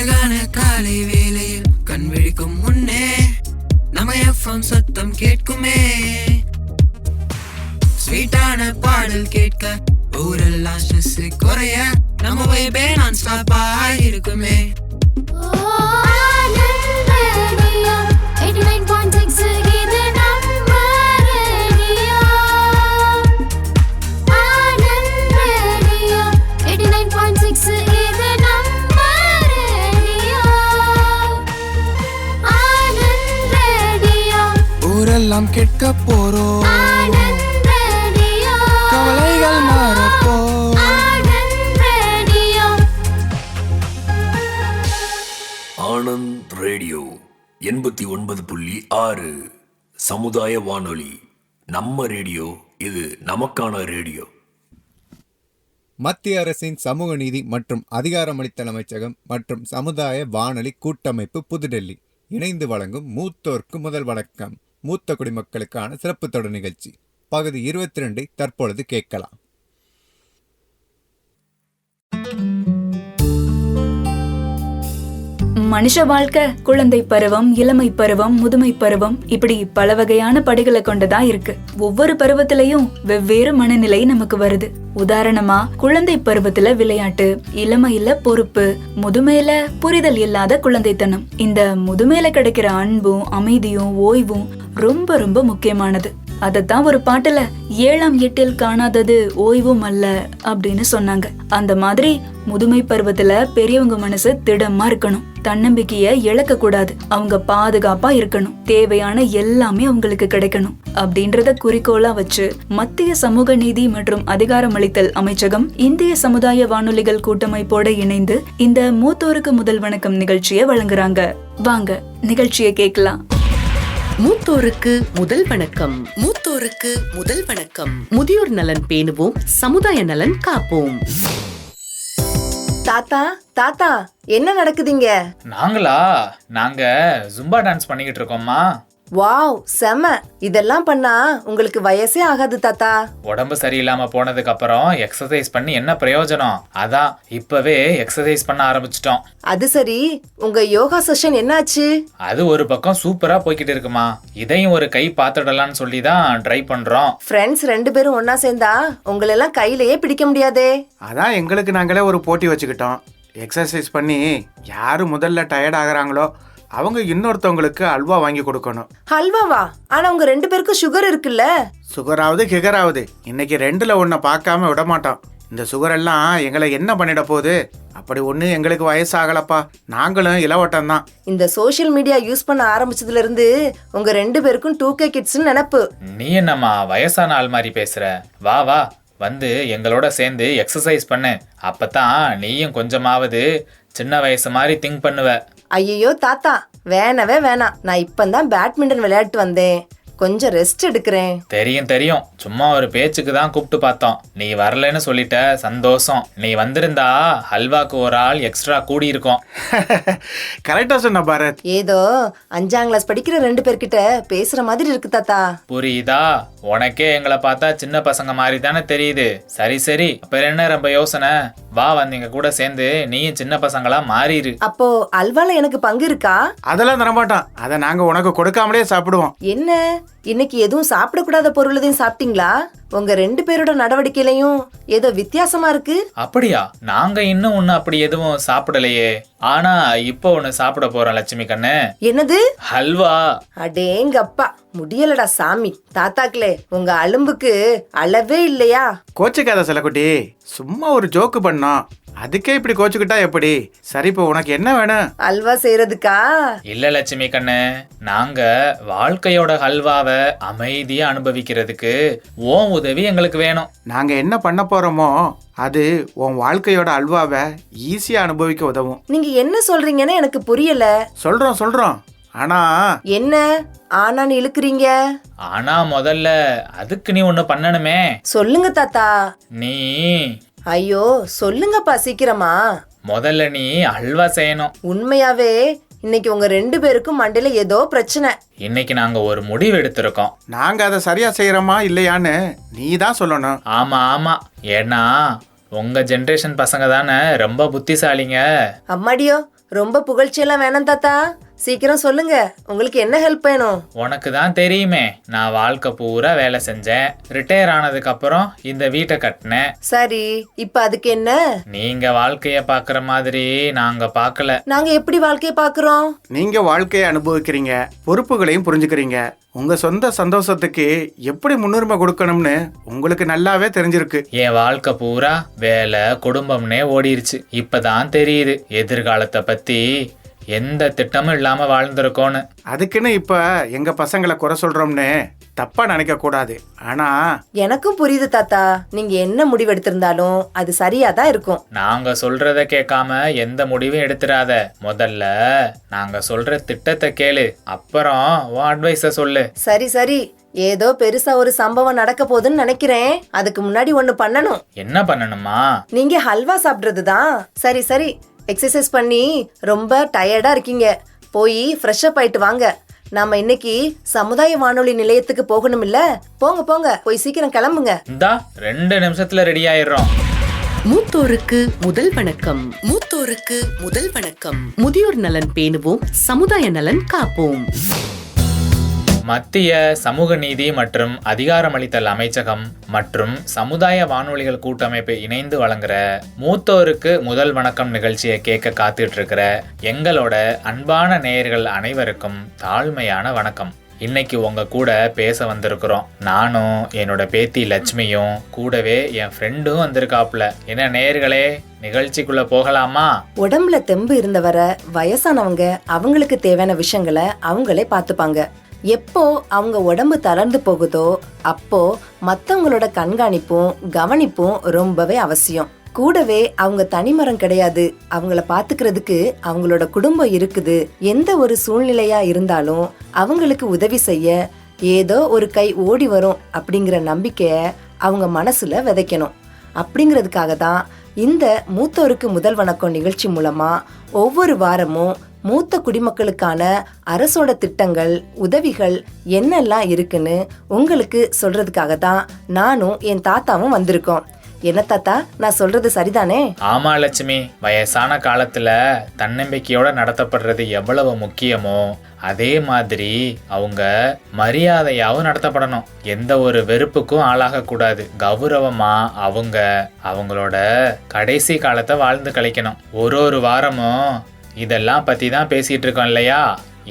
அழகான காலை வேளையில் கண் விழிக்கும் முன்னே நம்ம எஃப்எம் சத்தம் கேட்குமே. ஸ்வீட்டான பாடல் கேட்க ஊரெல்லாம் ஸ்ட்ரெஸ் குறைய நம்ம வைபே நான் ஸ்டாப்பா இருக்குமே. ஊரெல்லாம் கேட்க போறோம், கவலைகள் மாறப்போ. ஆனந்த் ரேடியோ 89.6 சமுதாய வானொலி. நம்ம ரேடியோ, இது நமக்கான ரேடியோ. மத்திய அரசின் சமூக நீதி மற்றும் அதிகாரமளித்தல் அமைச்சகம் மற்றும் சமுதாய வானொலி கூட்டமைப்பு புதுடெல்லி இணைந்து வழங்கும் மூத்தோர்க்கு முதல் வணக்கம், மூத்த குடிமக்களுக்கான சிறப்பு தொடர் நிகழ்ச்சி பகுதி 22 தற்பொழுது கேட்கலாம். மனுஷ வாழ்க்கை குழந்தை பருவம், இளமை பருவம், முதுமை பருவம், இப்படி பல வகையான படிகளை கொண்டதா இருக்கு. ஒவ்வொரு பருவத்திலையும் வெவ்வேறு மனநிலை நமக்கு வருது. உதாரணமா, குழந்தை பருவத்துல விளையாட்டு, இளமையில பொறுப்பு, முதுமையில புரிதல் இல்லாத குழந்தைத்தனம். இந்த முதுமையில கிடைக்கிற அன்பும் அமைதியும் ஓய்வும் ரொம்ப ரொம்ப முக்கியமானது. அதத்தான் ஒரு பாட்டுல 7ஆம் எட்டில் காணாதது ஓய்வும் அல்ல அப்படின்னு சொன்னாங்க. அந்த மாதிரி முதுமை பருவத்துல பெரியவங்க மனசு திடமா இருக்கணும், தன்னம்பிக்கைய இழக்க கூடாது, அவங்க பாதுகாப்பா இருக்கணும், தேவையான எல்லாமே அவங்களுக்கு கிடைக்கணும் அப்படின்றத குறிக்கோளா வச்சு மத்திய சமூக நீதி மற்றும் அதிகாரமளித்தல் அமைச்சகம் இந்திய சமுதாய வானொலிகள் கூட்டமைப்போட இணைந்து இந்த மூத்தோருக்கு முதல் வணக்கம் நிகழ்ச்சியை வழங்குறாங்க. வாங்க நிகழ்ச்சியை கேட்கலாம். மூத்தோருக்கு முதல் வணக்கம். மூத்தோருக்கு முதல் வணக்கம். முதியோர் நலன் பேணுவோம், சமுதாய நலன் காப்போம். தாத்தா தாத்தா என்ன நடக்குதுங்க? நாங்க ஜும்பா டான்ஸ் பண்ணிக்கிட்டு இருக்கோம்மா. வாவ், செம. இதெல்லாம் பண்ணா உங்களுக்கு வயசே ஆகாது தாத்தா. உடம்பு சரியில்லாம போனதுக்கு அப்புறம் எக்ஸசைஸ் பண்ணி என்ன பிரயோஜனம்? அதான் இப்பவே எக்ஸசைஸ் பண்ண ஆரம்பிச்சிட்டோம். அது சரி, உங்க யோகா செஷன் என்னாச்சு? அது ஒரு பக்கம் சூப்பரா போய்கிட்டு இருக்குமா. இதையும் ஒரு கை பாத்துடலாம்னு சொல்லி தான் ட்ரை பண்றோம். ஃப்ரெண்ட்ஸ் 2 பேரும் ஒன்னா சேர்ந்தா உங்களெல்லாம் கையிலேயே பிடிக்க முடியாதே. அதான் எங்களுக்கு நாங்களே ஒரு போட்டி வச்சுக்கிட்டோம். எக்ஸசைஸ் பண்ணி யாரு முதல்ல டயர்ட் ஆகுறாங்களோ அவங்க இன்னொருத்தவங்களுக்கு அல்வா வாங்கி கொடுக்கணும். ஹல்வாவா? ஆனா உங்க 2 பேருக்கும் சுகர் இருக்குல்ல. சுகராவது கிகராவது இன்னைக்கு 2ல 1 பார்க்காம விட மாட்டோம். இந்த சுகர் எல்லாம் எங்களை என்ன பண்ணிட போகுது? அப்படி ஒண்ணு எங்களுக்கு வயசாகலப்பா, நாங்களும் இளவட்டம் தான். இந்த சோஷியல் மீடியா யூஸ் பண்ண ஆரம்பிச்சதுல இருந்து உங்க 2 பேருக்கும் 2K கிட்ஸ்னு நினைப்பு. நீ என்னம்மா வயசான ஆள் மாதிரி பேசுற? வா வா, வந்து எங்களோட சேர்ந்து எக்ஸசைஸ் பண்ணு. அப்பதான் நீயும் கொஞ்சமாவது சின்ன வயசு மாதிரி திங்க் பண்ணுவ. ஐயோ தாத்தா, வேணவே வேணாம். நான் இப்பதான் பேட்மிண்டன் விளையாட்டு வந்தேன், கொஞ்சம் ரெஸ்ட் எடுக்கிறேன். தெரியும், சும்மா ஒரு பேச்சுக்கு தான் கூப்பிட்டு பார்த்தோம். நீ வரலன்னு சொல்லிட்ட, சந்தோஷம். நீ வந்திருந்தா ஹல்வாக்கு ஒரு ஆள் எக்ஸ்ட்ரா கூடி இருக்கும். கரெக்டா சொன்ன பாரத். ஏதோ 5ஆம் கிளாஸ் படிக்கிற 2 பேர்கிட்ட பேசுற மாதிரி இருக்கு தாத்தா. புரியுதா? உனக்கே எங்களை பார்த்தா சின்ன பசங்க மாதிரி தானே தெரியுது. சரி, அப்ப என்ன ரொம்ப யோசனை? வா, வந்து எங்க கூட சேர்ந்து நீயும் சின்ன பசங்களா மாறிடு. அப்போ அல்வால எனக்கு பங்கு இருக்கா? அதெல்லாம் தரமாட்டோம், அதை நாங்க உனக்கு கொடுக்காமலே சாப்பிடுவோம். என்ன, இன்னைக்கு எதுவும் சாப்பிடக்கூடாத பொருள் எதையும் சாப்பிட்டீங்களா? உங்க 2 பேரோட நடவடிக்கையிலையும் ஏதோ வித்தியாசமா இருக்கு. அப்படியா? நாங்க இன்னும் ஒண்ணு அப்படி எதுவும் சாப்பிடலையே. ஆனா இப்போ ஒண்ணு சாப்பிட போறோம் லட்சுமி கண்ணு. என்னது? ஹல்வா. அடேங்கப்பா, முடியலடா சாமி. தாத்தாக்களே, உங்க அலும்புக்கு அளவே இல்லையா? கோச்சுக்காத செல்லக்குட்டி, சும்மா ஒரு ஜோக்கு பண்ணோம், அதுக்கே இப்படி கோச்சுக்கிட்டா எப்படி? சரி, இப்போ உனக்கு என்ன வேணும்? அல்வா செய்யறதுக்கா? இல்ல லட்சுமி கண்ணு, நாங்க வாழ்க்கையோட ஹல்வாவை அமைதியா அனுபவிக்கிறதுக்கு உன் உதவி எங்களுக்கு வேணும். நாங்க என்ன பண்ண போறோமோ அது உன் வாழ்க்கையோட அல்வாவை ஈஸியா அனுபவிக்க உதவும். நீங்க என்ன சொல்றீங்கன்னு எனக்கு புரியல. சொல்றோம். ஆனா என்ன ஆனான்னு இழுக்கிறீங்க? ஆனா முதல்ல அதுக்கு நீ ஒண்ணு பண்ணணுமே. சொல்லுங்க தாத்தா. நீ ஐயோ சொல்லுங்கப்பா சீக்கிரமா. முதல்ல நீ அல்வா செய்யணும். உண்மையாவே இன்னைக்கு உங்க 2 பேருக்கும் மண்டையில ஏதோ பிரச்சனை. இன்னைக்கு நாங்க ஒரு முடிவு எடுத்திருக்கோம். நாங்க அதை சரியா செய்யறோமா இல்லையான்னு நீ தான் சொல்லணும். ஆமா, ஏன்னா உங்க ஜெனரேஷன் பசங்க தானே ரொம்ப புத்திசாலிங்க. அம்மாடியோ, ரொம்ப புகழ்ச்சியெல்லாம் வேணாம் தாத்தா, சீக்கிரம் சொல்லுங்க, உங்களுக்கு என்ன ஹெல்ப் வேணும்? உனக்கு தான் தெரியுமே, நான் வாழ்க்கை பூரா வேலை செஞ்சேன். ரிட்டையர் ஆனதுக்கு அப்புறம் இந்த வீட்டை கட்டினேன். சரி, இப்ப அதுக்கு என்ன? நீங்க வாழ்க்கைய பாக்குற மாதிரி நாங்க பார்க்கல. நாங்க எப்படி வாழ்க்கையை பாக்குறோம்? நீங்க வாழ்க்கையை அனுபவிக்கிறீங்க, பொறுப்புகளையும் புரிஞ்சுக்கிறீங்க. உங்க சொந்த சந்தோஷத்துக்கு எப்படி முன்னுரிமை கொடுக்கணும்னு உங்களுக்கு நல்லாவே தெரிஞ்சிருக்கு. என் வாழ்க்கை பூரா வேலை குடும்பம்னே ஓடிருச்சு. இப்பதான் தெரியுது எதிர்காலத்தை பத்தி எந்த திட்டமும் இல்லாம வாழ்ந்திருக்கோன்னு. அதுக்குன்னு இப்ப எங்க பசங்களை குறை சொல்றோம்னு தப்பா நினைக்க கூடாது. ஆனா எனக்கும் புரியுது தாத்தா, நீங்க என்ன முடிவு எடுத்திருந்தாலும் அது சரியா தான் இருக்கும். நாங்க சொல்றத கேட்காம எந்த முடிவும் எடுத்துறாத. முதல்ல நாங்க சொல்ற திட்டத்தை கேளு, அப்புறம் உன் அட்வைஸ சொல்லு. சரி சரி, ஏதோ பெருசா ஒரு சம்பவம் நடக்க போகுதுன்னு நினைக்கிறேன். அதுக்கு முன்னாடி ஒண்ணு பண்ணணும். என்ன பண்ணணுமா? நீங்க ஹல்வா சாப்பிடுறது தான். சரி சரி, எக்ஸசைஸ் பண்ணி ரொம்ப டயர்டா இருக்கீங்க, போய் ஃப்ரெஷ் அப் ஆயிட்டு வாங்க. நாம இன்னைக்கு சமுதாய வானொலி நிலையத்துக்கு போகணும் இல்ல? போங்க போங்க, போய் சீக்கிரம் கிளம்புங்க. இந்தா 2 நிமிஷத்துல ரெடி ஆயிடுறோம். மூத்தோருக்கு முதல் வணக்கம். மூத்தோருக்கு முதல் வணக்கம். முதியோர் நலன் பேணுவோம், சமுதாய நலன் காப்போம். மத்திய சமூக நீதி மற்றும் அதிகாரமளித்தல் அமைச்சகம் மற்றும் சமுதாய வானொலிகள் கூட்டமைப்பு இணைந்து வழங்குற மூத்தோருக்கு முதல் வணக்கம் நிகழ்ச்சியை கேட்க காத்துட்டு இருக்கிற எங்களோட அன்பான நேயர்கள் அனைவருக்கும் தாழ்மையான வணக்கம். இன்னைக்கு உங்க கூட பேச வந்திருக்கிறோம். நானும் என்னோட பேத்தி லட்சுமியும் கூடவே என் ஃப்ரெண்டும் வந்திருக்காப்புல. என்ன நேயர்களே, நிகழ்ச்சிக்குள்ள போகலாமா? உடம்புல தெம்பு இருந்தவரை வயசானவங்க அவங்களுக்கு தேவையான விஷயங்களை அவங்களே பார்த்துப்பாங்க. எப்போ அவங்க உடம்பு தளர்ந்து போகுதோ அப்போ மற்றவங்களோட கண்காணிப்பும் கவனிப்பும் ரொம்பவே அவசியம். கூடவே அவங்க தனிமரம் கிடையாது, அவங்கள பாத்துக்கிறதுக்கு அவங்களோட குடும்பம் இருக்குது. எந்த ஒரு சூழ்நிலையா இருந்தாலும் அவங்களுக்கு உதவி செய்ய ஏதோ ஒரு கை ஓடி வரும் அப்படிங்கிற நம்பிக்கைய அவங்க மனசுல விதைக்கணும். அப்படிங்கிறதுக்காக தான் இந்த மூத்தோருக்கு முதல் வணக்கம் நிகழ்ச்சி மூலமா ஒவ்வொரு வாரமும் மூத்த குடிமக்களுக்கான அரசோட திட்டங்கள் உதவிகள் என்னெல்லாம் இருக்குன்னு உங்களுக்கு சொல்றதுக்காக தான் நானும் என் தாத்தாவும் வந்திருக்கோம். என்ன தாத்தா, நான் சொல்றது சரிதானே? ஆமா லட்சுமி, வயசான காலத்துல தன்னம்பிக்கையோட நடத்தப்படுறது எவ்வளவு முக்கியமோ அதே மாதிரி அவங்க மரியாதையாவும் நடத்தப்படணும். எந்த ஒரு வெறுப்புக்கும் ஆளாக கூடாது. கௌரவமா அவங்களோட கடைசி காலத்தை வாழ்ந்து கழிக்கணும். ஒரு வாரமும் இதெல்லாம் பத்தி தான் பேசிட்டு இருக்கோம் இல்லையா?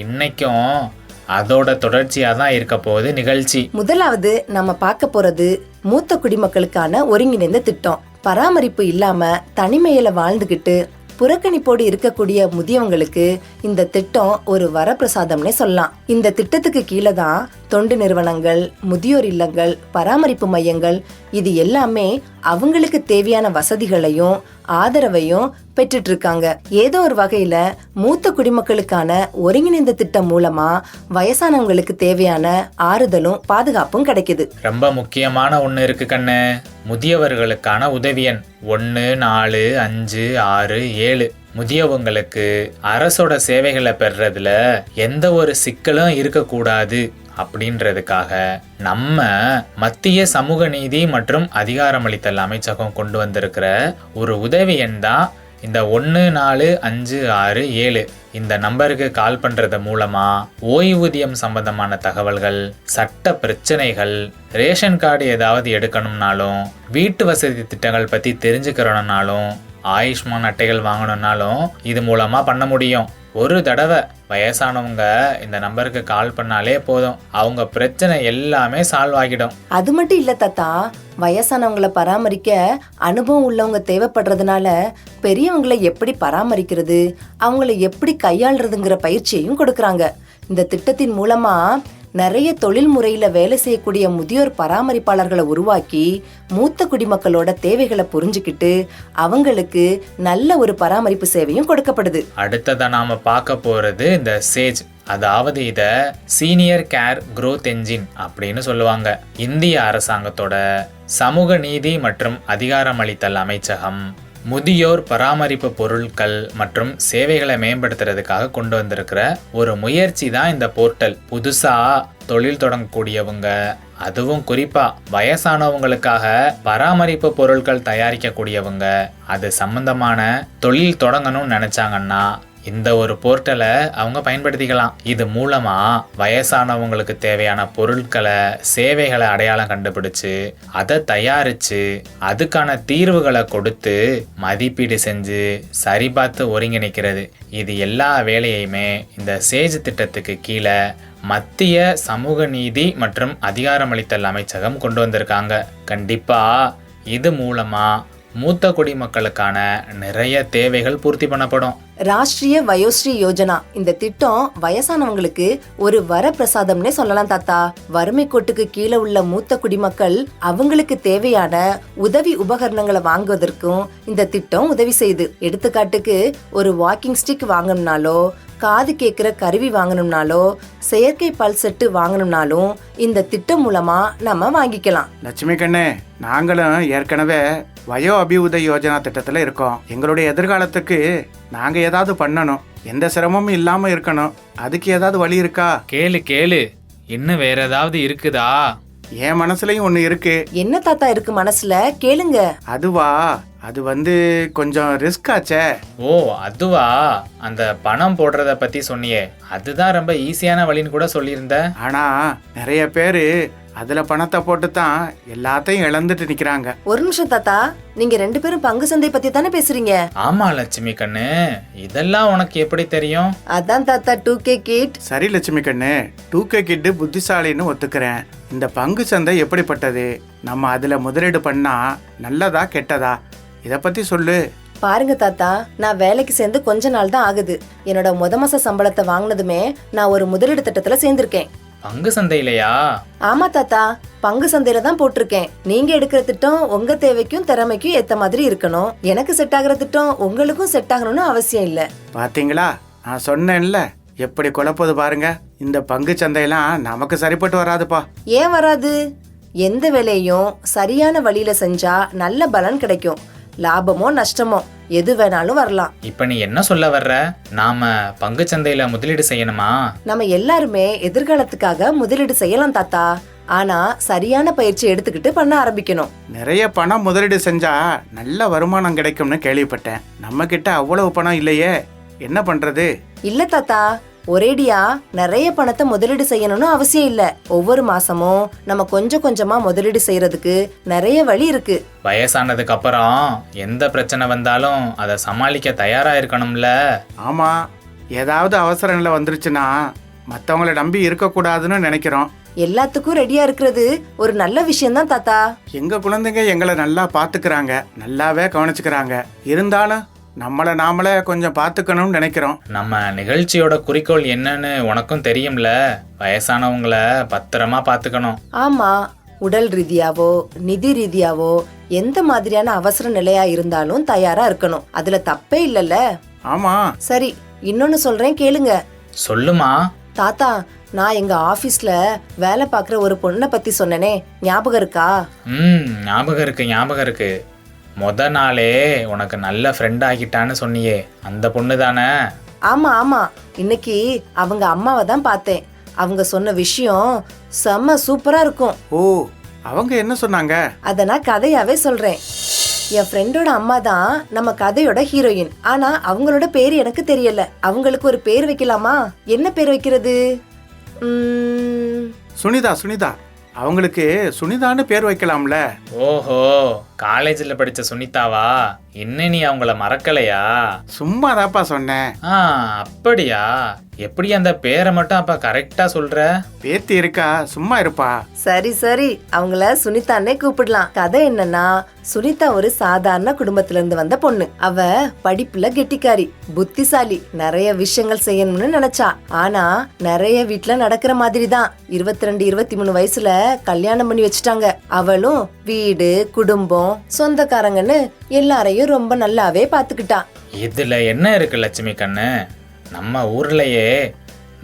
இன்னைக்கும் அதோட தொடர்ச்சியா தான் இருக்க போகுது நிகழ்ச்சி. முதலாவது நம்ம பார்க்க போறது மூத்த குடிமக்களுக்கான ஒருங்கிணைந்த திட்டம். பராமரிப்பு இல்லாம தனிமையில வாழ்ந்துகிட்டு புறக்கணிப்போடு இருக்கக்கூடிய முதியவங்களுக்கு இந்த திட்டம் ஒரு வரப்பிரசாதம்னே சொல்லலாம். இந்த திட்டத்துக்கு கீழே தான் தொண்டு நிறுவனங்கள், முதியோர் இல்லங்கள், பராமரிப்பு மையங்கள் இது எல்லாமே அவங்களுக்கு தேவையான வசதிகளையும் ஆதரவையும் பெற்றுட்டு இருக்காங்க. ஏதோ ஒரு வகையில மூத்த குடிமக்களுக்கான ஒருங்கிணைந்த திட்டம் மூலமா வயசானவங்களுக்கு தேவையான ஆறுதலும் பாதுகாப்பும் கிடைக்குது. ரொம்ப முக்கியமான ஒண்ணு இருக்கு கண்ணு, முதியவர்களுக்கான உதவி எண் 1 4 5 6 7. முதியவங்களுக்கு அரசோட சேவைகளை பெறதுல எந்த ஒரு சிக்கலும் இருக்கக்கூடாது அப்படின்றதுக்காக நம்ம மத்திய சமூக நீதி மற்றும் அதிகாரமளித்தல் அமைச்சகம் கொண்டு வந்திருக்கிற ஒரு உதவி எண் தான் இந்த 1 4 5 6 7. இந்த நம்பருக்கு கால் பண்றது மூலமா ஓய்வூதியம் சம்பந்தமான தகவல்கள், சட்ட பிரச்சனைகள், ரேஷன் கார்டு ஏதாவது எடுக்கணும்னாலும், வீட்டு வசதி திட்டங்கள் பத்தி தெரிஞ்சுக்கிறோம்னாலும், ஆயுஷ்மான் அட்டைகள் வாங்கணும்னாலும் இது மூலமா பண்ண முடியும். ஒரு தடவை வயசானவங்க இந்த நம்பருக்கு கால் பண்ணாலே போதும், அவங்க பிரச்சனை எல்லாமே சால்வ் ஆகிடும். அது மட்டும் இல்ல தாத்தா, வயசானவங்களை பராமரிக்க அனுபவம் உள்ளவங்க தேவைப்படுறதுனால பெரியவங்களை எப்படி பராமரிக்கிறது, அவங்கள எப்படி கையாளுறதுங்கிற பயிற்சியையும் கொடுக்கறாங்க. இந்த திட்டத்தின் மூலமா நிறைய தொழில் முறையில வேலை செய்யக்கூடிய முதியோர் பராமரிப்பாளர்களை உருவாக்கி மூத்த குடிமக்களோட தேவைகளை புரிஞ்சுக்கிட்டு அவங்களுக்கு நல்ல ஒரு பராமரிப்பு சேவையும் கொடுக்கப்படுது. அடுத்ததா நாம பார்க்க போறது இந்த சேஜ், அதாவது இத சீனியர் கேர் குரோத் என்ஜின் அப்படின்னு சொல்லுவாங்க. இந்திய அரசாங்கத்தோட சமூக நீதி மற்றும் அதிகாரமளித்தல் அமைச்சகம் முதியோர் பராமரிப்பு பொருட்கள் மற்றும் சேவைகளை மேம்படுத்துறதுக்காக கொண்டு வந்திருக்கிற ஒரு முயற்சி தான் இந்த போர்ட்டல். புதுசா தொழில் தொடங்கக்கூடியவங்க, அதுவும் குறிப்பா வயசானவங்களுக்காக பராமரிப்பு பொருட்கள் தயாரிக்கக்கூடியவங்க, அது சம்பந்தமான தொழில் தொடங்கணும்னு நினைச்சாங்கன்னா இந்த ஒரு போர்ட்டலை அவங்க பயன்படுத்திக்கலாம். இது மூலமா வயசானவங்களுக்கு தேவையான பொருட்களை, சேவைகளை அடையாளம் கண்டுபிடிச்சு அதை தயாரிச்சு அதுக்கான தீர்வுகளை கொடுத்து மதிப்பீடு செஞ்சு சரிபார்த்து ஒருங்கிணைக்கிறது. இது எல்லா வேலையுமே இந்த சேஜ் திட்டத்துக்கு கீழே மத்திய சமூக நீதி மற்றும் அதிகாரமளித்தல் அமைச்சகம் கொண்டு வந்திருக்காங்க. கண்டிப்பா இது மூலமா மூத்த குடிமக்களுக்கான நிறைய தேவைகள் பூர்த்தி பண்ணப்படும். ராஷ்டிரிய வயோஸ்ரீ யோஜனா இந்த திட்டம் வயசானவங்களுக்கு ஒரு வரப்பிரசாதம்னே சொல்லலாம் தாத்தா. வறுமை கோட்டுக்கு கீழே உள்ள மூத்த குடிமக்கள் அவங்களுக்கு தேவையான உதவி உபகரணங்களை வாங்குவதற்கும் இந்த திட்டம் உதவி செய்யுது. எடுத்துக்காட்டுக்கு ஒரு வாக்கிங் ஸ்டிக் வாங்கணும்னாலோ, காது கேட்கிற கருவி வாங்கணும்னாலோ, செயற்கை பல் செட்டு வாங்கணும்னாலும் இந்த திட்டம் மூலமா நம்ம வாங்கிக்கலாம். லட்சுமி கண்ணே, நாங்களும் ஏற்கனவே வயோ அபியுதய யோஜனா திட்டத்தில் இருக்கோம். எங்களுடைய எதிர்காலத்துக்கு நாங்கள் ஏதாவது பண்ணணும், எந்த சிரமமும் இல்லாமல் இருக்கணும். அதுக்கு ஏதாவது வழி இருக்கா? கேளு, இன்னும் வேற ஏதாவது இருக்குதா? என் மனசுலயும் ஒன்று இருக்கு. என்ன தாத்தா இருக்கு மனசுல? கேளுங்க. அதுவா, அது கொஞ்சம் ரிஸ்க் ஆச்சே. ஓ அதுவா, அந்த பணம் போடுறத பத்தி சொன்னியே, அதுதான் ரொம்ப ஈஸியான வழின்னு கூட சொல்லியிருந்த. ஆனா நிறைய பேரு அதுல பணத்தை போட்டு தான் எல்லாத்தையும் இழந்துட்டு நிக்கிறாங்க. ஒரு நிமிஷம் தாத்தா, நீங்க 2 பேரும் பங்கு சந்தை பத்தி தானே பேசுறீங்க? ஆமா லட்சுமி கண்ணு, இதெல்லாம் உனக்கு எப்படி தெரியும்? அதான் தாத்தா 2K கிட். சரி லட்சுமி கண்ணு, 2K கிட் புத்திசாலின்னு ஒத்துக்கிறேன். இந்த பங்கு சந்தை எப்படிப்பட்டது? நம்ம அதுல முதலீடு பண்ணா நல்லதா கெட்டதா? இத பத்தி சொல்லு. பாருங்க தாத்தா, நான் வேலைக்கு சேர்ந்து கொஞ்ச நாள் தான் ஆகுது. என்னோட மாச சம்பளத்தை வாங்கினதுமே நான் ஒரு முதலீடு திட்டத்துல சேர்ந்திருக்கேன். பங்கு சந்தையிலையா? ஆமா தாத்தா, பங்கு சந்தையில தான் போட்டிருக்கேன். நீங்க எடுக்கிற திட்டம் உங்க தேவைக்கும் திறமைக்கும் ஏத்த மாதிரி இருக்கணும். எனக்கு செட் ஆகுற திட்டம் உங்களுக்கும் செட் ஆகணும்னு அவசியம் இல்ல. பாத்தீங்களா, நான் சொன்னேன்ல, எப்படி குழப்பது பாருங்க. இந்த பங்கு சந்தையெல்லாம் நமக்கு சரிப்பட்டு வராதுப்பா. ஏன் வராது? எந்த வேலையும் சரியான வழியில செஞ்சா நல்ல பலன் கிடைக்கும். லாபமோ நஷ்டமோ எது வேணாலும் வரலாம். இப்ப நீ என்ன சொல்ல வர்ற? நாம பங்கு சந்தையில முதலீடு செய்யணுமா? நம்ம எல்லாருமே எதிர்காலத்துக்காக முதலீடு செய்யலாம் தாத்தா. ஆனா சரியான பயிற்சி எடுத்துக்கிட்டு பண்ண ஆரம்பிக்கணும். நிறைய பணம் முதலீடு செஞ்சா நல்ல வருமானம் கிடைக்கும்னு கேள்விப்பட்டேன். நம்ம கிட்ட அவ்வளவு பணம் இல்லையே, என்ன பண்றது? இல்ல தாத்தா, ஒரேடியா நிறைய பணத்தை முதலீடு செய்யணும்னு அவசியம் இல்ல. ஒவ்வொரு மாசமும் நம்ம கொஞ்சம் கொஞ்சமா முதலீடு செய்யறதுக்கு நிறைய வழி இருக்கு. வயசானதுக்கு அப்புறம் எந்த பிரச்சனை வந்தாலும் அதை சமாளிக்க தயாரா இருக்கணும்ல. ஆமா, ஏதாவது அவசர நிலை வந்துருச்சுன்னா மத்தவங்களை நம்பி இருக்கக்கூடாதுன்னு நினைக்கிறோம். எல்லாத்துக்கும் ரெடியா இருக்கிறது ஒரு நல்ல விஷயம் தான் தாத்தா. எங்க குழந்தைங்க எங்களை நல்லா பாத்துக்கிறாங்க, நல்லாவே கவனிச்சுக்கிறாங்க. இருந்தாலும் நம்மளை நாமளே கொஞ்சம் பார்த்துக்கணும்னு நினைக்கிறோம். நம்ம நிகழ்ச்சியோட குறிக்கோள் என்னன்னு உனக்கும் தெரியும்ல, வயசானவங்களை பத்திரமா பார்த்துக்கணும். ஆமா, உடல் ரீதியாவோ நிதி ரீதியாவோ எந்த மாதிரியான அவசர நிலையா இருந்தாலும் தயாரா இருக்கணும். அதுல தப்பே இல்லல்ல. ஆமா. சரி, இன்னொன்னு சொல்றேன் கேளுங்க. சொல்லுமா. தாத்தா, நான் எங்க ஆபீஸ்ல வேலை பார்க்குற ஒரு பொண்ணை பத்தி சொன்னனே, ஞாபகம் இருக்கா? ஞாபகம் இருக்கு. முத நாளே உனக்கு நல்ல ஃப்ரெண்ட் ஆகிட்டான்னு சொன்னியே, அந்த பொண்ணு தானே? ஆமா, இன்னைக்கு அவங்க அம்மாவை தான் பார்த்தேன். அவங்க சொன்ன விஷயம் செம்ம சூப்பரா இருக்கும். ஓ, அவங்க என்ன சொன்னாங்க? அத நான் கதையாவே சொல்றேன். என் ஃப்ரெண்டோட அம்மா தான் நம்ம கதையோட ஹீரோயின். ஆனா அவங்களோட பேரு எனக்கு தெரியல. அவங்களுக்கு ஒரு பேர் வைக்கலாமா? என்ன பேர் வைக்கிறது? சுனிதா. அவங்களுக்கு சுனிதான்னு பேர் வைக்கலாம்ல. ஓஹோ, காலேஜ்ல படிச்ச சுனிதாவா? இன்னும் நீ அவங்கள மறக்கலையா? சும்மா தாப்பா சொன்னேன். அப்படியா? எப்படி அந்த பேரை மட்டும் அப்ப கரெக்டா சொல்ற? பேத்தி இருக்கா, சும்மா இருப்பா. சரி, அவங்கள சுனிதான்னே கூப்பிடலாம். கதை என்னன்னா, சுனிதா ஒரு சாதாரண குடும்பத்துல இருந்து வந்த பொண்ணு. அவ படிப்புல கெட்டிக்காரி, புத்திசாலி, நிறைய விஷயங்கள் செய்யணும்னு நினைச்சா. ஆனா நிறைய வீட்டுல நடக்கிற மாதிரி தான் 22-23 வயசுல கல்யாணம் பண்ணி வச்சுட்டாங்க. அவளும் வீடு, குடும்பம், சொந்தக்காரங்கன்னு எல்லாரையும் ரொம்ப நல்லாவே பாத்துக்கிட்டா. இதுல என்ன இருக்கு லட்சுமி கண்ணு? நம்ம ஊர்லயே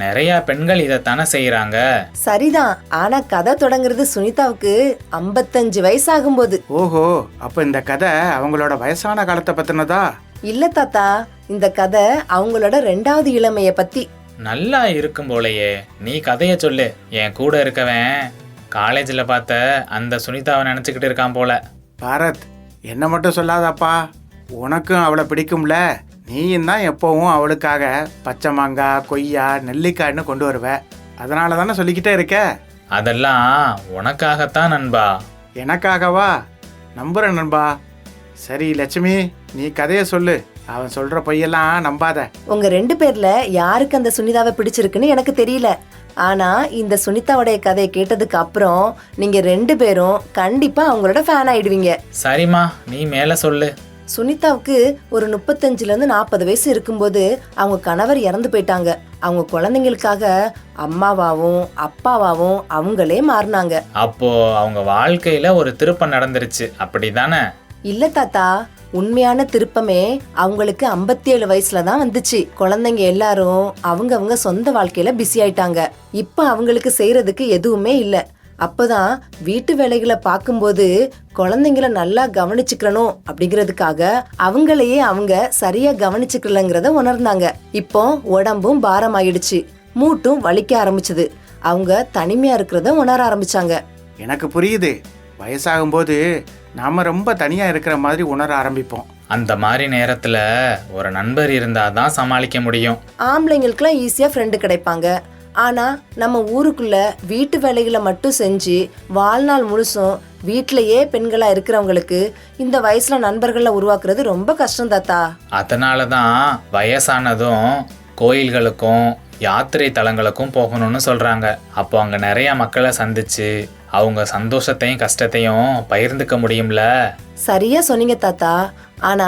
நிறைய பெண்கள் இதைத்தானே செய்யறாங்க. சரிதான், ஆனா கதை தொடங்குறது சுனிதாவுக்கு 55 வயசு ஆகும்போது. ஓஹோ, அப்ப இந்த கதை அவங்களோட வயசான காலத்தை பத்தினதா? இல்ல தாத்தா, இந்த கதை அவங்களோட 2வது இளமைய பத்தி. நல்லா இருக்கும் போலயே, நீ கதைய சொல்லு. என் கூட இருக்கவன் காலேஜ்ல பார்த்த அந்த சுனிதாவை நினைச்சுக்கிட்டு இருக்கான் போல. பாரத், என்ன மட்டும் சொல்லாதாப்பா, உனக்கும் அவளை பிடிக்கும்ல. நீயும் தான் எப்போவும் அவளுக்காக பச்சை மாங்காய், கொய்யா, நெல்லிக்காய்னு கொண்டு வருவ. அதனால தானே சொல்லிக்கிட்டே இருக்க. அதெல்லாம் உனக்காகத்தான் நண்பா. எனக்காகவா? நம்புறேன் நண்பா. சரி லட்சுமி, நீ கதையை சொல்லு. அவன் சொல்ற பொய்யெல்லாம் நம்பாத. உங்க 2 பேர்ல யாருக்கு அந்த சுனிதாவை பிடிச்சிருக்குன்னு எனக்கு தெரியல. ஆனா இந்த சுனிதாவுடைய கதையை கேட்டதுக்கு அப்புறம் நீங்க 2 பேரும் கண்டிப்பா அவங்களோட ஃபேன் ஆயிடுவீங்க. சரிம்மா, நீ மேல சொல்லு. சுனிதாவுக்கு ஒரு 35ல இருந்து 40 வயசு இருக்கும்போது அவங்க கணவர் இறந்து போயிட்டாங்க. அவங்க குழந்தைங்களுக்காக அம்மாவாவும் அப்பாவாவும் அவங்களே மாறினாங்க. அப்போ அவங்க வாழ்க்கையில ஒரு திருப்பம் நடந்துருச்சு, அப்படிதானே? இல்ல தாத்தா, உண்மையான திருப்பமே அவங்களுக்கு 57 வயசுல தான் வந்துச்சு. குழந்தைங்க எல்லாரும் அவங்க சொந்த வாழ்க்கையில பிஸி ஆயிட்டாங்க. இப்ப அவங்களுக்கு செய்யறதுக்கு எதுவுமே இல்ல. அப்பதான் வீட்டு வேலைகளை பார்க்கும்போது குழந்தைங்கள நல்லா கவனிச்சுக்கணும் அப்படிங்கறதுக்காக அவங்களையே அவங்க சரியா கவனிச்சுக்கலங்கிறத உணர்ந்தாங்க. இப்போ உடம்பும் பாரமாயிடுச்சு, மூட்டும் வலிக்க ஆரம்பிச்சது. அவங்க தனிமையா இருக்கிறத உணர ஆரம்பிச்சாங்க. எனக்கு புரியுது. வயசாகும்போது நாம ரொம்ப தனியா இருக்கிற மாதிரி உணர ஆரம்பிப்போம். அந்த மாதிரி நேரத்துல ஒரு நண்பர் இருந்தாதான் சமாளிக்க முடியும். ஆம்பளைங்களுக்குலாம் ஈஸியா ஃப்ரெண்டு கிடைப்பாங்க. ஆனா நம்ம ஊருக்குள்ள வீட்டு வேலைகளை மட்டும் செஞ்சு வாழ்நாள் முழுசும் வீட்டிலேயே பெண்களா இருக்கிறவங்களுக்கு இந்த வயசுல நண்பர்களை உருவாக்குறது ரொம்ப கஷ்டம் தாத்தா. அதனாலதான் வயசானதும் கோயில்களுக்கும் யாத்திரை தலங்களுக்கும் போகணும்னு சொல்றாங்க. அப்போ அங்க நிறைய மக்களை சந்திச்சு அவங்க சந்தோஷத்தையும் கஷ்டத்தையும் பகிர்ந்துக்க முடியும்ல. சரியா சொன்னீங்க தாத்தா. ஆனா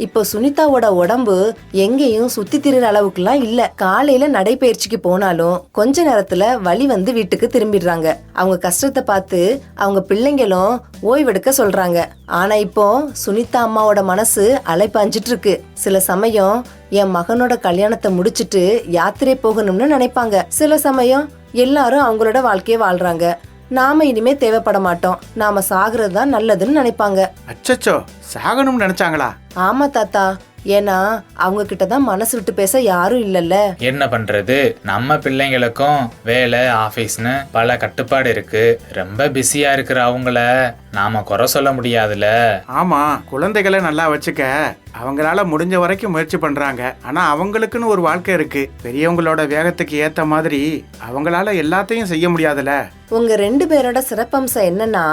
இப்போ சுனிதாவோட உடம்பு எங்கேயும் சுத்தி திரிற அளவுக்குலாம் இல்ல. காலையில நடைபயிற்சிக்கு போனாலும் கொஞ்ச நேரத்துல வலி வந்து வீட்டுக்கு திரும்பிடுறாங்க. அவங்க கஷ்டத்தை பார்த்து அவங்க பிள்ளைங்களும் ஓய்வெடுக்க சொல்றாங்க. ஆனா இப்போ சுனிதா அம்மாவோட மனசு அலைப்பாஞ்சிட்டு இருக்கு. சில சமயம் என் மகனோட கல்யாணத்தை முடிச்சிட்டு யாத்திரை போகணும்னு நினைப்பாங்க. சில சமயம் எல்லாரும் அவங்களோட வாழ்க்கைய வாழ்றாங்க. நாம இனிமே தேவைப்பட மாட்டோம், நாம சாகுறது தான் நல்லதுன்னு நினைப்பாங்க. அச்சச்சோ, சாகணும்னு நினைச்சாங்களா? ஆமா தாத்தா, ஏன்னா அவங்க கிட்ட தான் மனசு விட்டு பேச யாரும் இல்லல்ல. என்ன பண்றது, நம்ம பிள்ளைங்களுக்கும் வேலை ஆபீஸ்னு பல கட்டுப்பாடு இருக்கு. ரொம்ப பிஸியா இருக்கிற அவங்கள நாம குறை சொல்ல முடியாதுல. ஆமா, குழந்தைகளை நல்லா வச்சுக்க அவங்களால முடிஞ்ச வரைக்கும் முயற்சி பண்றாங்க. ஆனா அவங்களுக்குன்னு ஒரு வாழ்க்கை இருக்கு. பெரியவங்களோட வேகத்துக்கு ஏத்த மாதிரி அவங்களால எல்லாத்தையும் செய்ய முடியாதுல. உங்க 2 பேரோட சிறப்பம்சம் என்னன்னா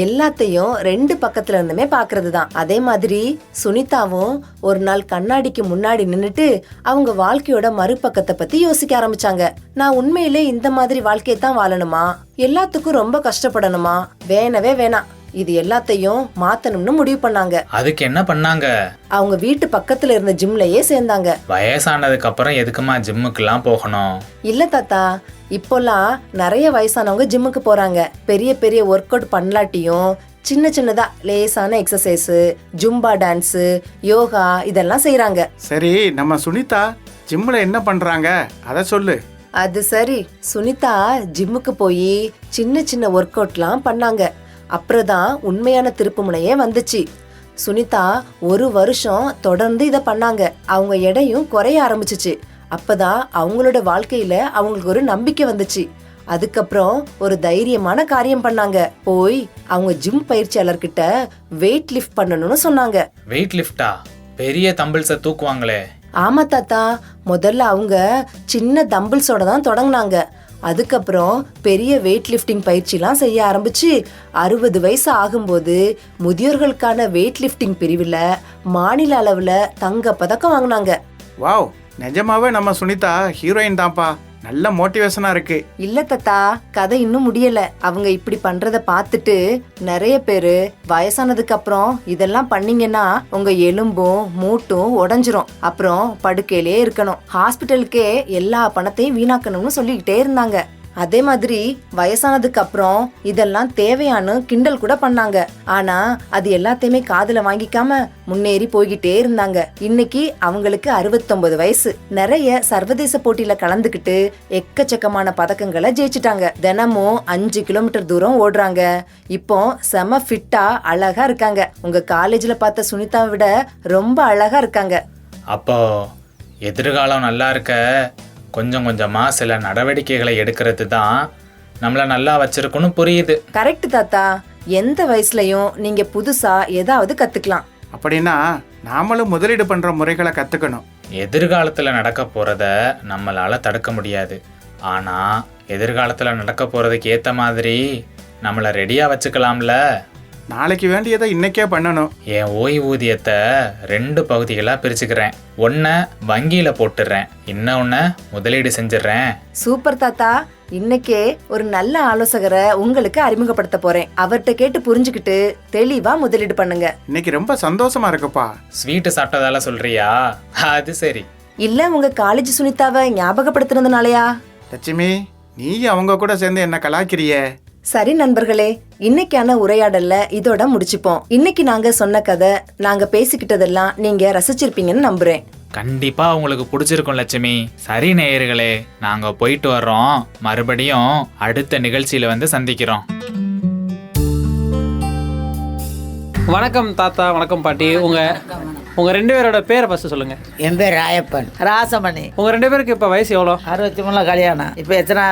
எல்லாத்தையும் 2 பக்கத்துல இருந்துமே பாக்குறது தான். அதே மாதிரி சுனிதாவும் ஒரு நாள் கண்ணாடிக்கு முன்னாடி நின்னுட்டு அவங்க வாழ்க்கையோட மறுபக்கத்தை பத்தி யோசிக்க ஆரம்பிச்சாங்க. நான் உண்மையிலே இந்த மாதிரி வாழ்க்கையை தான் வாழணுமா, எல்லாத்துக்கும் ரொம்ப கஷ்டப்படணுமா, வேணவே வேணாம், இது எல்லாத்தையும் மாத்தணும்னு முடிவு பண்ணாங்க. அதுக்கு என்ன பண்ணாங்க? அவங்க வீட்டு பக்கத்துல இருந்த ஜிம்லயே சேர்ந்தாங்க. வயசானதுக்கு அப்புறம் எதுக்குமா ஜிம்முக்கெல்லாம் போகணும்? இல்ல தாத்தா, இப்போல்லாம் நிறைய வயசானவங்க ஜிம்முக்கு போறாங்க. பெரிய பெரிய ஒர்க் அவுட் பண்ணலாட்டியும் சின்ன சின்னதா லேசான எக்ஸசைஸ், ஜும்பா டான்ஸ், யோகா இதெல்லாம் செய்யறாங்க. சரி, நம்ம சுனிதா ஜிம்ல என்ன பண்றாங்க அத சொல்லு. அது சரி, சுனிதா ஜிம்முக்கு போய் சின்ன சின்ன ஒர்க் அவுட்லாம் பண்ணாங்க. அப்புறம் தான் உண்மையான திருப்புமுனையே வந்துச்சு. சுனிதா 1 வருஷம் தொடர்ந்து இதை பண்ணாங்க. அவங்க எடையும் குறைய ஆரம்பிச்சிச்சு. அப்பதான் அவங்களோட வாழ்க்கையில அவங்களுக்கு ஒரு நம்பிக்கை வந்துச்சு. அதுக்கப்புறம் ஒரு தைரியமான காரியம் பண்ணாங்க. போய் அவங்க ஜிம் பயிற்சியாளர்கிட்ட வெயிட் லிஃப்ட் பண்ணணும்னு சொன்னாங்க. வெயிட் லிஃப்டா? பெரிய தம்பிள்ஸை தூக்குவாங்களே. ஆமா தாத்தா, முதல்ல அவங்க சின்ன தம்பிள்ஸோட தான் தொடங்கினாங்க. அதுக்கப்புறம் பெரிய வெயிட் லிஃப்டிங் பயிற்சிலாம் செய்ய ஆரம்பிச்சு 60 வயசு ஆகும்போது முதியோர்களுக்கான வெயிட் லிஃப்டிங் பிரிவில் மாநில அளவுல தங்க பதக்கம் வாங்கினாங்க. வாவ், நிஜமாவே நம்ம சுனிதா ஹீரோயின் தான்ப்பா. நல்ல மோட்டிவேஷனா இருக்கு. இல்ல தாத்தா, கதை இன்னும் முடியல. அவங்க இப்படி பண்றத பார்த்துட்டு நிறைய பேரு வயசானதுக்கு அப்புறம் இதெல்லாம் பண்ணீங்கன்னா உங்க எலும்பும் மூட்டும் உடைஞ்சிரும், அப்புறம் படுக்கையிலே இருக்கணும், ஹாஸ்பிட்டலுக்கே எல்லா பணத்தையும் வீணாக்கணும்னு சொல்லிக்கிட்டே இருந்தாங்க. அதே மாதிரி வயசானதுக்கு அப்புறம் இதெல்லாம் தேவையானு கிண்டல் கூட பண்ணாங்க. ஆனா அது எல்லாத்தையுமே காதுல வாங்கிக்காம முன்னேறி போய்கிட்டே இருந்தாங்க. இன்னைக்கு அவங்களுக்கு 69 வயசு. நிறைய சர்வதேச போட்டியில கலந்துக்கிட்டு எக்கச்சக்கமான பதக்கங்களை ஜெயிச்சிட்டாங்க. தினமும் 5 கிலோமீட்டர் தூரம் ஓடுறாங்க. இப்போ செம ஃபிட்டா அழகா இருக்காங்க. உங்க காலேஜ்ல பார்த்த சுனிதாவை விட ரொம்ப அழகா இருக்காங்க. அப்போ எதிர்காலம் நல்லா இருக்க கொஞ்சம் கொஞ்சமா சில நடவடிக்கைகளை எடுக்கிறது தான் நம்மள நல்லா வச்சிருக்கணும், புரியுது? கரெக்ட் தாத்தா, எந்த வயசுலயும் நீங்க புதுசா ஏதாவது கத்துக்கலாம். அப்படின்னா நாமளும் முதலீடு பண்ற முறைகளை கத்துக்கணும். எதிர்காலத்தில் நடக்க போகிறத நம்மளால் தடுக்க முடியாது. ஆனால் எதிர்காலத்தில் நடக்க போகிறதுக்கு ஏற்ற மாதிரி நம்மளை ரெடியாக வச்சுக்கலாம்ல. நாளைக்கு வேண்டியதை இன்னைக்கே பண்ணணும். என் ஓய்வூதியத்தை 2 பகுதிகளாக பிரிச்சுக்கிறேன். ஒன்றை வங்கியில் போட்டுடுறேன், இன்னொன்று முதலீடு செஞ்சிடுறேன். சூப்பர் தாத்தா, இன்னைக்கே ஒரு நல்ல ஆலோசகரை உங்களுக்கு அறிமுகப்படுத்த போறேன். அவர்கிட்ட கேட்டு புரிஞ்சுக்கிட்டு தெளிவா முதலீடு பண்ணுங்க. இன்னைக்கு ரொம்ப சந்தோஷமா இருக்குப்பா. ஸ்வீட்டு சாப்பிட்டதால சொல்றியா? அது சரி. இல்ல உங்க காலேஜ் சுனிதாவை ஞாபகப்படுத்துனதுனாலயா? லட்சுமி, நீ அவங்க கூட சேர்ந்து என்ன கலாய்க்கிறியே? சரி நண்பர்களே, இன்னைக்கான உரையாடல்ல இதோட முடிச்சுப்போம். இன்னைக்கு நாங்க சொன்ன கதை, நாங்க பேசிக்கிட்டதெல்லாம் நீங்க ரசிச்சிருப்பீங்கன்னு நம்புறேன். கண்டிப்பா உங்களுக்கு பிடிச்சிருக்கும் லட்சுமி. சரி நேயர்களே, நாங்க போயிட்டு வர்றோம். மறுபடியும் அடுத்த நிகழ்ச்சியில வந்து சந்திக்கிறோம். வணக்கம் தாத்தா, வணக்கம் பாட்டி. உங்க 2 பேரோட பேரை ஃபர்ஸ்ட் சொல்லுங்க. என் பேர் ராயப்பன். ராசமணி. உங்க 2 பேருக்கு இப்ப வயசு எவ்வளோ? 63 கல்யாணம். இப்போ எத்தனை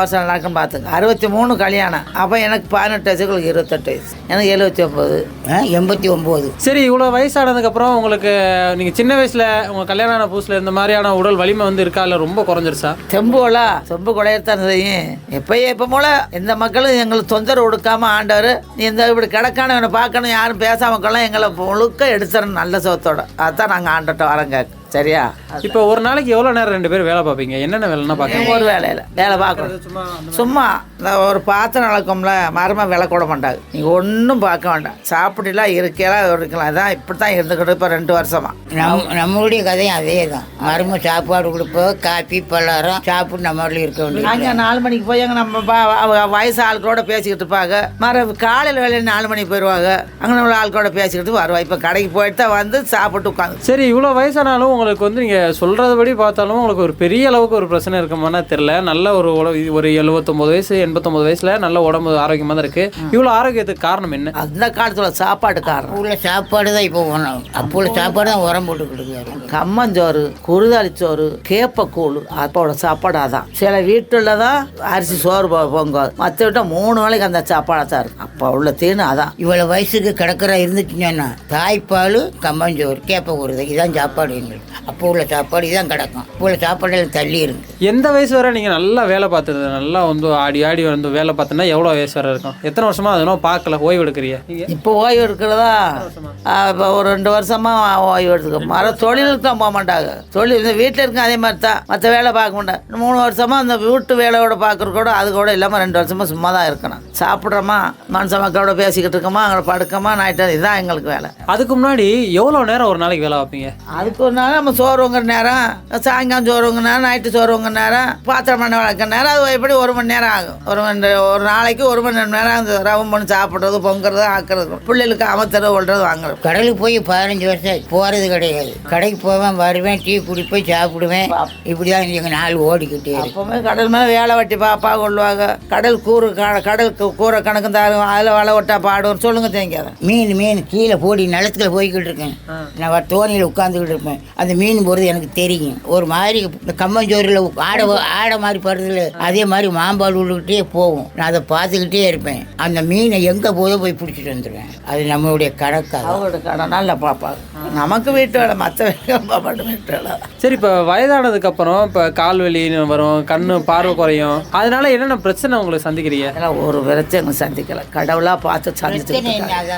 வருஷம் நடக்கும் பார்த்துங்க. 63 கல்யாணம். அப்போ எனக்கு 18 வயசு, உங்களுக்கு 28 வயசு, எனக்கு 79. 89. சரி, இவ்வளோ வயசானதுக்கு அப்புறம் உங்களுக்கு நீங்க சின்ன வயசுல உங்க கல்யாணம் ஆன புதுசுல இந்த மாதிரியான உடல் வலிமை வந்து இருக்கா, இல்லை ரொம்ப குறைஞ்சிருச்சா? சொம்பு குடையத்தான் செய்யும். எப்போ போல எந்த மக்களும் எங்களுக்கு தொந்தரவு கொடுக்காம ஆண்டவர், நீ இந்த இப்படி கிடக்கான என்னை பார்க்கணும், யாரும் பேசாம கொள்ள எங்களை முழுக்க எடுத்துறணும் நல்ல சோத்தோட. அதான் நாங்கள் ஆண்டட்ட வரங்க. சரியா? இப்போ ஒரு நாளைக்கு எவ்வளோ நேரம் 2 பேரும் வேலை பார்ப்பீங்க? என்னென்ன வேலைன்னா பார்க்க? ஒரு வேலையில் வேலை பார்க்கணும். சும்மா இந்த ஒரு பாத்திரம் வளர்க்கோம்ல, மரமாக விலை கூட மாட்டாங்க. நீங்கள் ஒன்றும் பார்க்க வேண்டாம். சாப்பிட்டுலாம் இருக்கலாம் இருக்கலாம். அதான் இப்படி தான் இருந்துக்கிட்டு இப்போ 2 வருஷமா. நம்மளுடைய கதையும் அதே தான். மரும சாப்பாடு கொடுப்போம், காப்பி பல்லாரம் சாப்பிட்டு நம்ம இருக்க வேண்டியது. அங்கே 4 மணிக்கு போய் அங்கே நம்ம வயசு ஆட்களோட பேசிக்கிட்டு இருப்பாங்க. காலையில் வேலையில் 4 மணிக்கு போயிடுவாங்க. அங்கே நம்ம ஆட்களோட பேசிக்கிட்டு வருவா. இப்போ கடைக்கு போயிட்டு தான் வந்து சாப்பிட்டு உட்காந்து. சரி, இவ்வளோ வயசானாலும் உங்களுக்கு வந்து நீங்கள் சொல்கிறதுபடி பார்த்தாலும் உங்களுக்கு ஒரு பெரிய அளவுக்கு ஒரு பிரச்சனை இருக்குமானா தெரியல. நல்ல ஒரு 79 வயசு 89 வயசில் நல்ல உடம்பு ஆரோக்கியமாக தான் இருக்குது. இவ்வளோ ஆரோக்கியத்துக்கு காரணம் என்ன? அந்த காலத்தில் சாப்பாடு காரணம். உள்ள சாப்பாடு தான் இப்போ அப்போ உள்ள சாப்பாடு தான் உரம் போட்டு கொடுக்குறாரு. கம்மஞ்சோறு, குருதாளிச்சோறு, கேப்பக்கூழ், அப்போட சாப்பாடு அதான். சில வீட்டில் தான் அரிசி சோறு பொங்க, மற்ற விட்ட 3 வேளைக்கு அந்த சாப்பாடாக தான் இருக்கும். அப்போ உள்ள தீனு அதான். இவ்வளோ வயசுக்கு கிடக்கிற இருந்துச்சுன்னா தாய்ப்பால், கம்மஞ்சோறு, கேப்பக்கூறு இதான் சாப்பாடு எங்களுக்கு. அப்போ உள்ள சாப்பாடு இதான் கிடக்கும். இப்போ உள்ள சாப்பாடு தள்ளி இருக்கு. எந்த வயசு வரை நீங்கள் நல்லா வேலை பார்த்தது, நல்லா வந்து ஆடி ஆடி வந்து வேலை பார்த்தோன்னா எவ்வளோ வயசு வரை இருக்கும்? எத்தனை வருஷமா அதெல்லாம் பார்க்கல, ஓய்வு எடுக்கிறியா? இப்போ ஓய்வு எடுக்கிறதா? இப்போ ஒரு 2 வருஷமா ஓய்வு எடுத்துக்க. தொழிலுக்கு தான் போக மாட்டாங்க. தொழில் இந்த வீட்டில் இருக்க அதே மாதிரி தான், மற்ற வேலை பார்க்க மாட்டாங்க. 3 வருஷமா அந்த வீட்டு வேலையோட பார்க்குற கூட அது கூட இல்லாமல் 2 வருஷமா சும்மா தான் இருக்கணும். சாப்பிட்றோமா, மனுஷ மக்களோட பேசிக்கிட்டு இருக்கோமா, அங்கே படுக்கமா, நைட்டு, இதுதான் எங்களுக்கு வேலை. அதுக்கு முன்னாடி எவ்வளோ நேரம் ஒரு நாளைக்கு வேலை வைப்பீங்க? அதுக்கு ஒரு நாள் நம்ம சோறுங்கிற நேரம், சாயங்காலம் சோறுங்க நேரம், நைட்டு சோறுங்க நேரம், பாத்திரம் பண்ண வளர்க்குற நேரம், அது எப்படி 1 மணி நேரம் ஆகும். ஒரு நாளைக்கு 1 மணி நேரம் அந்த ரவம் பண்ணி சாப்பிட்றது, பொங்குறது, ஆக்குறது, பிள்ளைகளுக்கு அமர்த்துறது, ஒல்றது, வாங்குறது. கடலுக்கு போய் 15 வருஷம் போகிறது கிடையாது. கடைக்கு போவேன், வருவேன், டீ குடிப்பேன், சாப்பிடுவேன். இப்படிதான் எங்கள் நாள் ஓடிக்கிட்டே. அப்போவுமே கடல் மேலே வேலை வெட்டி பாப்பா கொள்வாங்க. கடல் கூரை கணக்கு தாரும், அதில் வலை ஒட்டா பாடும். சொல்லுங்க தேங்காத மீன் கீழே போடி நிலத்துல போய்கிட்டு இருக்கேன். நான் தோணியில் உட்காந்துக்கிட்டு இருப்பேன். அந்த மீன் போகிறது எனக்கு தெரியும். ஒரு மாதிரி இந்த கம்மஞ்சோரில் ஆடை மாதிரி படுறதுல அதே மாதிரி மாம்பால் விழுக்கிட்டே போகும். நான் அதை பார்த்துக்கிட்டே இருப்பேன். அந்த மீனை எங்கே போதோ போய் பிடிச்சிட்டு வந்துடுவேன். அது நம்மளுடைய கணக்காக. அவங்களோட கடனால் பார்ப்பாங்க. நமக்கு வீட்டு வேலை, மற்ற வேலை வீட்டு வேலை. சரி, இப்போ வயதானதுக்கு அப்புறம் இப்போ கால் வலி வரும், கண்ணு பார்வை குறையும். அதனால என்னென்ன பிரச்சனை உங்களுக்கு சந்திக்கிறீங்க? அதெல்லாம் ஒரு பிரச்சனை சந்திக்கல. கடவுளாக பார்த்து சந்திச்சு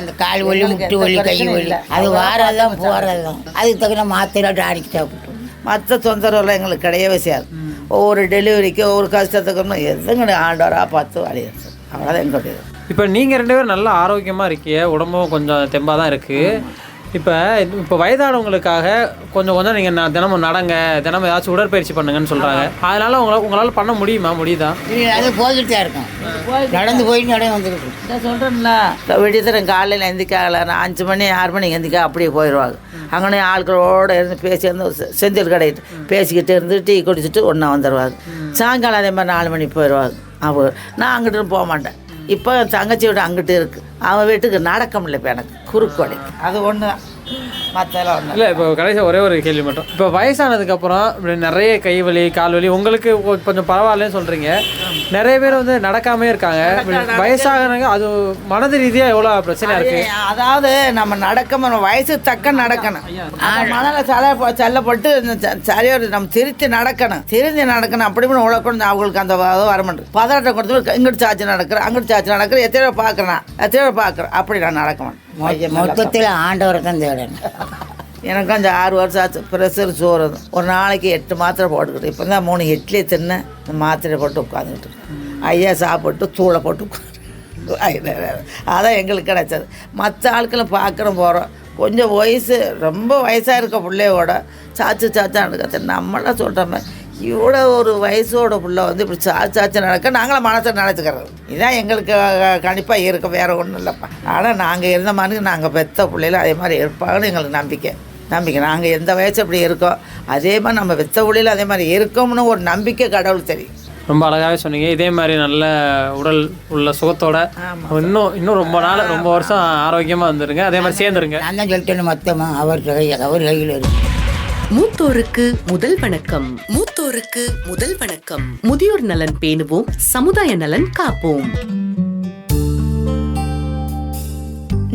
அந்த கால் வலி, முட்டு வலி, கை வலி அது வாரதான் போகிறதான். அதுக்கு தகுந்த மாத்திரை டானிக்கு சாப்பிட்டு மற்ற தொந்தரவுலாம் எங்களுக்கு கிடையவே செய்யாது. ஒவ்வொரு டெலிவரிக்கு ஒவ்வொரு கஷ்டத்துக்கு எதுங்க ஆண்டவராக பார்த்து வழியாது. அவ்வளோதான் எங்களுடைய. இப்போ நீங்கள் 2 பேரும் நல்லா ஆரோக்கியமாக இருக்கீங்க, உடம்பும் கொஞ்சம் தெம்பாக தான் இருக்குது. இப்போ வயதானவங்களுக்காக கொஞ்சம் நீங்கள் தினமும் நடங்க, தினமும் ஏதாச்சும் உடற்பயிற்சி பண்ணுங்கன்னு சொல்கிறாங்க. அதனால் உங்களால் பண்ண முடியுதா? அது போய்கிட்டு தான் இருக்கும். நடந்து போயிட்டு நடந்து வந்துக்கிட்டு நான் சொல்கிறேன்ல, விடியத்தரம் காலையில் எந்திக்காகல, நான் 5 மணி 6 மணிக்கு எந்திக்கா அப்படியே போயிடுவாங்க. அங்கே ஆட்களோடு இருந்து பேசி இருந்து செந்தில் கடையிட்டு பேசிக்கிட்டு இருந்து டீ குடிச்சிட்டு ஒன்றா வந்துடுவாங்க. சாயங்காலம் அதே மாதிரி 4 மணிக்கு போயிடுவாங்க. நான் அங்கிட்டு போக மாட்டேன். இப்போ தங்கச்சி வீடு அங்கிட்டு இருக்குது. அவன் வீட்டுக்கு நடக்க முடியல. இப்போ எனக்கு குறுக்கு வலி. அது ஒன்று தான். மற்றெல்லாம் ஒன்றும் இல்லை இப்போ கடைசி ஒரே ஒரு கேள்வி மட்டும். இப்போ வயசானதுக்கப்புறம் இப்படி நிறைய கை வலி கால் வலி உங்களுக்கு கொஞ்சம் பரவாயில்லன்னு சொல்கிறீங்க. நிறைய பேர் வந்து நடக்காமே இருக்காங்க. வயசாகிறாங்க, அது மனது ரீதியாக எவ்வளோ பிரச்சனையாக இருக்குது? அதாவது நம்ம நடக்க வயசு தக்க நடக்கணும். மணலை சல்லப்பட்டு சரியாக நம்ம திருத்தி நடக்கணும். அப்படி உழக்கணும். அவங்களுக்கு அந்த வர மாட்டேன். பதட்டம் கொடுத்து இங்கிட்டு சாச்சு நடக்கிறேன், அங்கிட்டு சாச்சு நடக்கிறேன், எத்தனை பார்க்குறேன் அப்படி நான் நடக்க மாட்டேன். மொத்தத்தில் ஆண்டவரை தான் தேடணும். எனக்கு அந்த 6 வருஷம் ஆச்சு. ப்ரெஷர் சோறு ஒரு நாளைக்கு 8 மாத்திரை போட்டுக்கிட்டு இப்போ தான் 3 இட்லி தின்னு இந்த மாத்திரை போட்டு உட்காந்துக்கிட்டு ஐயா சாப்பிட்டு தூளை போட்டு அதான் எங்களுக்கு கிடைச்சது. மற்ற ஆட்களும் பார்க்குறோம் போகிறோம். கொஞ்சம் வயசு ரொம்ப வயசாக இருக்க பிள்ளையோட சாச்சா நடக்க நம்மளாம் சொல்கிறோமே இவ்வளோ ஒரு வயசோட பிள்ளை வந்து இப்படி சாச்சு நடக்க நாங்களும் மனசை நினச்சிக்கிறது. இதுதான் எங்களுக்கு கண்டிப்பாக இருக்கும், வேறு ஒன்றும் இல்லைப்பா. ஆனால் நாங்கள் இருந்த மாதிரி நாங்கள் பெற்ற பிள்ளைகள் அதே மாதிரி இருப்பாங்கன்னு எங்களுக்கு நம்பிக்கை. நாங்கள் எந்த வயசு இப்படி இருக்கோம் அதே மாதிரி நம்ம பெற்ற பிள்ளைகள் அதே மாதிரி இருக்கோம்னு ஒரு நம்பிக்கை கடவுள் தெரியும். ரொம்ப அழகாகவே சொன்னீங்க. இதே மாதிரி நல்ல உடல் உள்ள சுகத்தோட இன்னும் ரொம்ப நாள் ரொம்ப வருஷம் ஆரோக்கியமாக வந்துருங்க. அதே மாதிரி சேர்ந்துருங்க. நான் தான் சொல்லிட்டேன்னு மொத்தமாக அவர் கையில் இருக்கு. மூத்தோருக்கு முதல் வணக்கம். முதியோர் நலன் பேணுவோம், சமுதாய நலன் காப்போம்.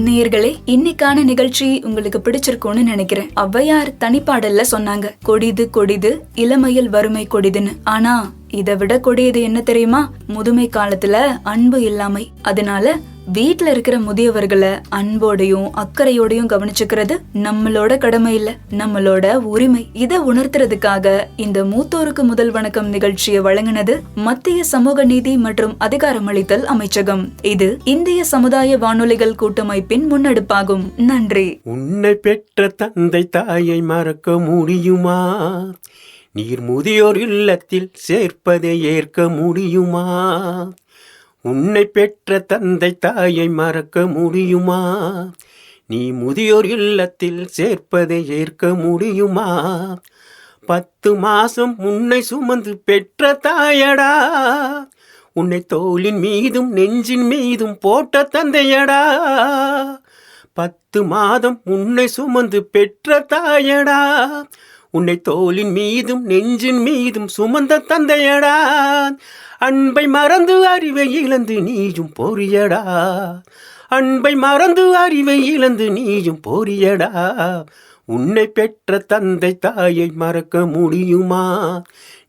நேயர்களே, இன்னைக்கான நிகழ்ச்சி உங்களுக்கு பிடிச்சிருக்கும்னு நினைக்கிறேன். ஔவையார் தனிப்பாடல்ல சொன்னாங்க, கொடிது கொடிது இளமையில் வறுமை கொடிதுன்னு. ஆனா இதை விட கொடியது என்ன தெரியுமா? முதுமை காலத்துல அன்பு இல்லாமை. அதனால வீட்டுல இருக்கிற முதியவர்களை அன்போடையும் அக்கறையோடையும் கவனிச்சுக்கிறது நம்மளோட கடமை இல்ல, நம்மளோட உரிமை. இதை உணர்த்துறதுக்காக இந்த மூத்தோருக்கு முதல் வணக்கம் நிகழ்ச்சியை வழங்கினது மத்திய சமூக நீதி மற்றும் அதிகாரமளித்தல் அமைச்சகம். இது இந்திய சமுதாய வானொலிகள் கூட்டமைப்பின் முன்னெடுப்பாகும். நன்றி. உன்னை பெற்ற தந்தை தாயை மறக்க முடியுமா? நீர் முதியோர் இல்லத்தில் சேர்ப்பதை ஏற்க முடியுமா? உன்னை பெற்ற தந்தை தாயை மறக்க முடியுமா? நீ முதியோர் இல்லத்தில் சேர்ப்பதை ஏற்க முடியுமா? 10 மாசம் உன்னை சுமந்து பெற்ற தாயடா, உன்னை தோளின் மீதும் நெஞ்சின் மீதும் போட்ட தந்தையடா. 10 மாதம் உன்னை சுமந்து பெற்ற தாயடா, உன்னை தோளின் மீதும் நெஞ்சின் மீதும் சுமந்த தந்தையடா. அன்பை மறந்து அறிவை இழந்து நீயும் போரியடா, அன்பை மறந்து அறிவை இழந்து நீயும் போரியடா. உன்னை பெற்ற தந்தை தாயை மறக்க முடியுமா?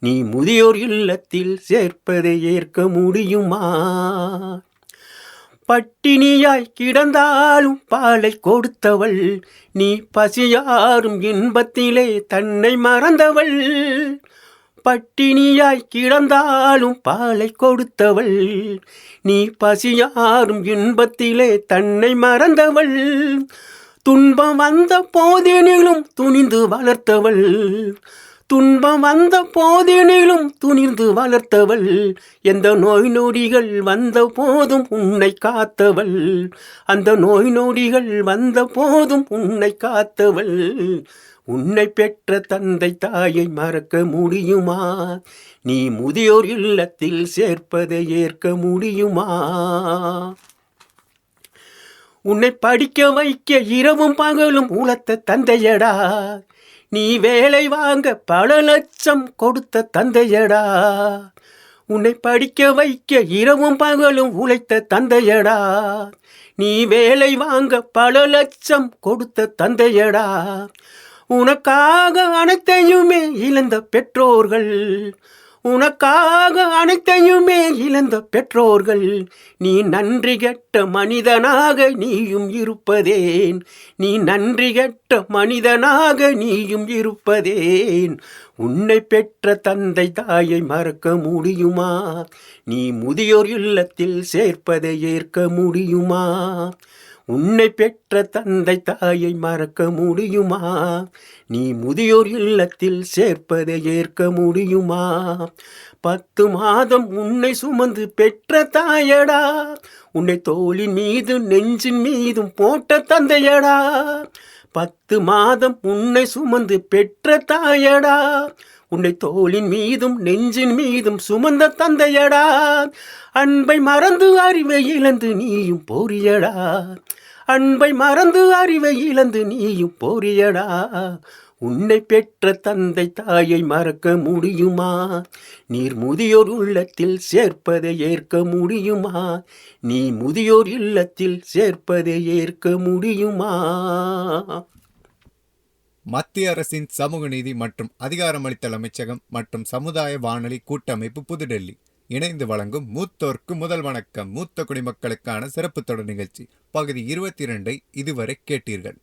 நீ முதியோர் இல்லத்தில் சேர்ப்பதை ஏற்க முடியுமா? பட்டினியாய் கிடந்தாலும் பாலை கொடுத்தவள், நீ பசியாரும் இன்பத்திலே தன்னை மறந்தவள். பட்டினியாய் கிடந்தாலும் பாலை கொடுத்தவள், நீ பசியாரும் இன்பத்திலே தன்னை மறந்தவள். துன்பம் வந்த போதினிலும் துணிந்து வளர்த்தவள், துன்பம் வந்த போதினிலும் துணிந்து வளர்த்தவள். எந்த நோய் நொடிகள் வந்த போதும் உன்னை காத்தவள், அந்த நோய் நொடிகள் வந்த போதும் உன்னை காத்தவள். உன்னை பெற்ற தந்தை தாயை மறக்க முடியுமா? நீ முதியோர் இல்லத்தில் சேர்ப்பதை ஏற்க முடியுமா? உன்னை படிக்க வைக்க இரவும் பகலும் உழைத்த தந்தையடா, நீ வேலை வாங்க பல லட்சம் கொடுத்த தந்தையடா. உன்னை படிக்க வைக்க இரவும் பகலும் உழைத்த தந்தையடா, நீ வேலை வாங்க பல லட்சம் கொடுத்த தந்தையடா. உனக்காக அனைத்தையுமே இழந்த பெற்றோர்கள், உனக்காக அனைத்தையுமே இழந்த பெற்றோர்கள். நீ நன்றி கெட்ட மனிதனாக நீயும் இருப்பதேன், நீ நன்றி கெட்ட மனிதனாக நீயும் இருப்பதேன். உன்னை பெற்ற தந்தை தாயை மறக்க முடியுமா? நீ முதியோர் இல்லத்தில் சேர்ப்பதை ஏற்க முடியுமா? உன்னை பெற்ற தந்தை தாயை மறக்க முடியுமா? நீ முதியோர் இல்லத்தில் சேர்ப்பதை ஏற்க முடியுமா? 10 மாதம் உன்னை சுமந்து பெற்ற தாயடா, உன்னை தோளின் மீது நெஞ்சின் மீதும் போட்ட தந்தையடா. 10 மாதம் உன்னை சுமந்து பெற்ற தாயடா, உன்னை தோளின் மீதும் நெஞ்சின் மீதும் சுமந்த தந்தையடா. அன்பை மறந்து அறிவை இழந்து நீயும் போரியடா, அன்பை மறந்து அறிவை இழந்து நீயும் போறியடா. உன்னை பெற்ற தந்தை தாயை மறக்க முடியுமா? நீர் முதியோர் உள்ளத்தில் சேர்ப்பதை ஏற்க முடியுமா? நீ முதியோர் இல்லத்தில் சேர்ப்பதை ஏற்க முடியுமா? மத்திய அரசின் சமூக நீதி மற்றும் அதிகாரமளித்தல் அமைச்சகம் மற்றும் சமுதாய வானொலி கூட்டமைப்பு புதுடெல்லி இணைந்து வழங்கும் மூத்தோர்க்கு முதல் வணக்கம் மூத்த குடிமக்களுக்கான சிறப்பு தொடர் நிகழ்ச்சி பகுதி 22 இதுவரை கேட்டீர்கள்.